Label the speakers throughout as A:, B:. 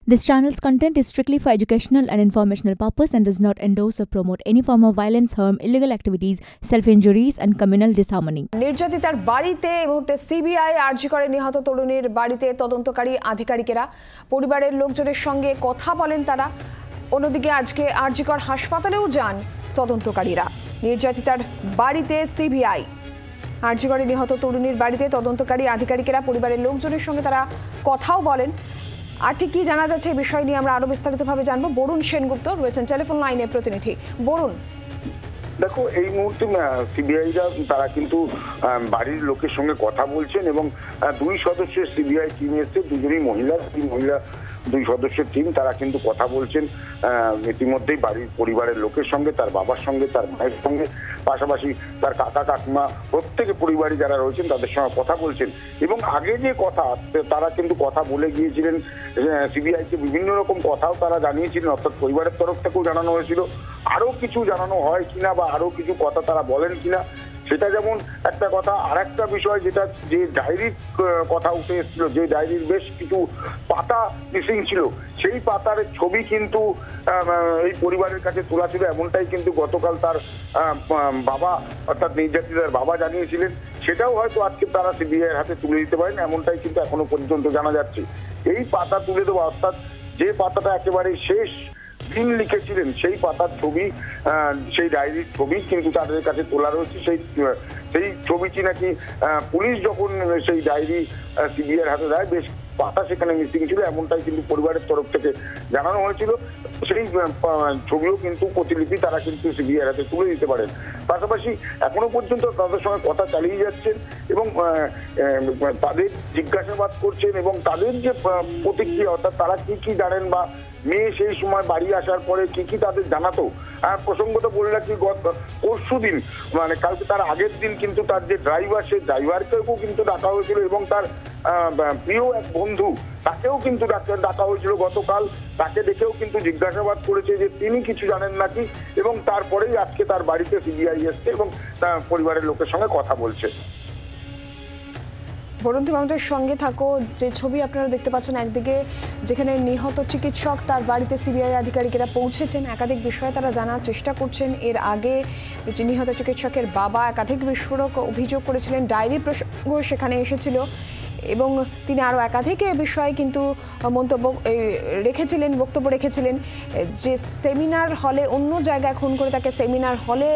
A: This channel's content is strictly for educational and informational purpose and does not endorse or promote any form of violence, harm, illegal activities, self-injuries and communal disharmony.
B: নির্যাতিতার বাড়িতে এই মুহূর্তে CBI আরজি করে নিহত তরুণীর বাড়িতে তদন্তকারী আধিকারিকেরা পরিবারের লোকজনের সঙ্গে কথা বলেন তারা। অন্যদিকে আজকে আরজিকর হাসপাতালেও যান তদন্তকারীরা। নির্যাতিতার বাড়িতে সিবিআই আরজি করে নিহত তরুণীর বাড়িতে তদন্তকারী আধিকারিকেরা পরিবারের লোকজনের সঙ্গে তারা কথাও বলেন। আর ঠিক কি জানা যাচ্ছে এই বিষয় নিয়ে আমরা আরো বিস্তারিতভাবে জানবো। বরুণ সেনগুপ্ত রয়েছেন টেলিফোন লাইনে প্রতিনিধি। বরুণ,
C: দেখো এই মুহূর্তে সিবিআইরা তারা কিন্তু বাড়ির লোকের সঙ্গে কথা বলছেন এবং দুই সদস্যের সিবিআই টিম এসছে, দুজনই মহিলা। দুই সদস্যের টিম তারা কিন্তু কথা বলছেন ইতিমধ্যেই বাড়ির পরিবারের লোকের সঙ্গে, তার বাবার সঙ্গে, তার মায়ের সঙ্গে, পাশাপাশি তার কাকা কাকিমা প্রত্যেকে পরিবারে যারা রয়েছেন তাদের সঙ্গে কথা বলছেন। এবং আগে যে কথা তারা কিন্তু কথা বলে গিয়েছিলেন, সিবিআইকে বিভিন্ন রকম কথাও তারা জানিয়েছিলেন, অর্থাৎ পরিবারের তরফ থেকেও জানানো হয়েছিল আরো কিছু জানানো হয় কিনা বা আরো কিছু কথা তারা বলেন কিনা সেটা যেমন একটা কথা। আর একটা বিষয় যেটা, যে ডায়েরির কথা উঠে এসেছিল, যে ডায়েরির বেশ কিছু পাতা মিসিং ছিল, সেই পাতার ছবি কিন্তু এই পরিবারের কাছে তোলা ছিল, এমনটাই কিন্তু গতকাল তার বাবা অর্থাৎ নির্যাতিতার বাবা জানিয়েছিলেন। সেটাও হয়তো আজকে তারা সিবিআইয়ের হাতে তুলে দিতে পারেন, এমনটাই কিন্তু এখনো পর্যন্ত জানা যাচ্ছে। এই পাতা তুলে দেওয়া, অর্থাৎ যে পাতাটা একেবারে শেষ দিন লিখেছিলেন সেই পাতার ছবি, সেই ডায়েরির ছবি কিন্তু তাদের কাছে তোলা রয়েছে। সেই ছবিটি নাকি পুলিশ যখন সেই ডায়েরি সিবিআইয়ের হাতে দেয়, বেশ পাতা সেখানে মিসিং ছিল, এমনটাই কিন্তু পরিবারের তরফ থেকে জানানো হয়েছিল। সেই ছবিও কিন্তু প্রতিলিপি তারা কিন্তু সিবিআইয়ের হাতে তুলে দিতে পারেন। পাশাপাশি এখনো পর্যন্ত তাদের সঙ্গে কথা চালিয়ে যাচ্ছেন এবং তাদের জিজ্ঞাসাবাদ করছেন এবং তাদের যে প্রতিক্রিয়া, অর্থাৎ তারা কি কি জানেন বা মেয়ে সেই সময় বাড়ি আসার পরে কি কি তাদের জানাতো। প্রসঙ্গত বলে রাখি, পরশু দিন মানে কালকে তার আগের দিন কিন্তু তার যে ড্রাইভার, সেই ড্রাইভারকেও কিন্তু ডাকা হয়েছিল এবং তার প্রিয় এক বন্ধু তাকেও কিন্তু ডাকা হয়েছিল গতকাল। তাকে দেখেও কিন্তু জিজ্ঞাসাবাদ করেছে যে তিনি কিছু জানেন নাকি, এবং তারপরেই আজকে তার বাড়িতে সিবিআই এসছে এবং পরিবারের লোকের সঙ্গে কথা বলছে।
B: বরুণ, তুমি আমাদের সঙ্গে থাকো। যে ছবি আপনারা দেখতে পাচ্ছেন, একদিকে যেখানে নিহত চিকিৎসক তার বাড়িতে সিবিআই আধিকারিকেরা পৌঁছেছেন, একাধিক বিষয়ে তারা জানার চেষ্টা করছেন। এর আগে যে নিহত চিকিৎসকের বাবা একাধিক বিস্ফোরক অভিযোগ করেছিলেন, ডায়েরি প্রসঙ্গ সেখানে এসেছিল এবং তিনি আরও একাধিক বিষয়ে কিন্তু বক্তব্য রেখেছিলেন। যে সেমিনার হলে অন্য জায়গায় খুন করে তাকে সেমিনার হলে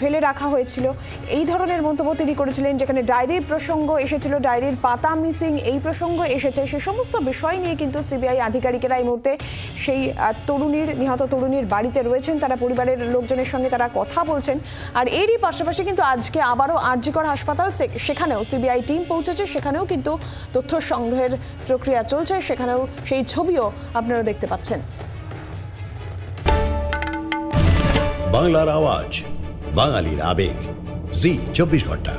B: ফেলে রাখা হয়েছিল, এই ধরনের মন্তব্য তিনি করেছিলেন। যেখানে ডায়েরির প্রসঙ্গ এসেছিল, ডায়েরির পাতা মিসিং এই প্রসঙ্গ এসেছে, সে সমস্ত বিষয় নিয়ে কিন্তু সিবিআই আধিকারিকেরা এই মুহূর্তে সেই নিহত তরুণীর বাড়িতে রয়েছেন। তারা পরিবারের লোকজনের সঙ্গে তারা কথা বলছেন। আর এরই পাশাপাশি কিন্তু আজকে আবারও আরজিকর হাসপাতাল, সেখানেও সিবিআই টিম পৌঁছেছে, সেখানেও কিন্তু তথ্য সংগ্রহের প্রক্রিয়া চলছে, সেখানেও সেই ছবিও আপনারা দেখতে পাচ্ছেন।
D: বাংলার আওয়াজ, বাঙালির আবেগ, জি 24 ঘন্টা।